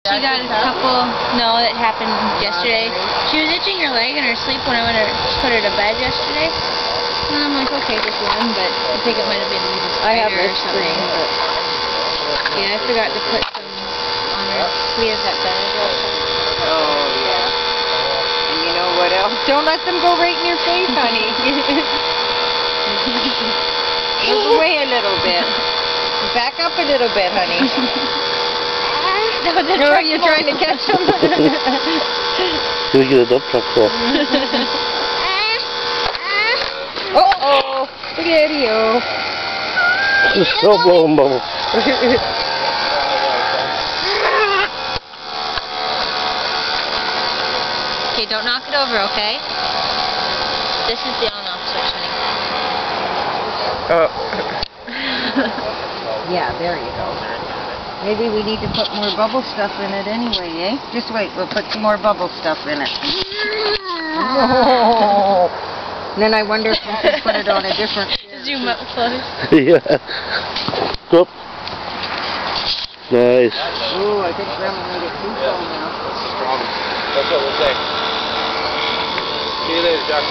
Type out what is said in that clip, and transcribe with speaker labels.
Speaker 1: She got a couple, no, that happened yesterday. She was itching her leg in her sleep when I went to put her to bed yesterday. And I'm like, okay, just one, but I think it might have been even spider or something. But yeah, I forgot to put some on her. We have that Benadryl.
Speaker 2: Oh, yeah. And you know what else? Don't let them go right in your face, honey. Move away a little bit. Back up a little bit, honey.
Speaker 1: No,
Speaker 2: you're trying to catch them.
Speaker 3: Can we get a dump truck full?
Speaker 2: Uh-oh. Spaghetti-o.
Speaker 3: So blowing bubbles.
Speaker 1: Okay, don't knock it over, okay? This is the on-off switch, honey.
Speaker 2: Yeah, there you go. Maybe we need to put more bubble stuff in it anyway, eh? Just wait, we'll put some more bubble stuff in it. Oh. And then I wonder if we should put it on a different...
Speaker 1: Zoom up close.
Speaker 3: Yeah. Go. Nice.
Speaker 2: Oh, I think Grandma made it too full now.
Speaker 4: Strong. That's what we'll say. See you later, Jack.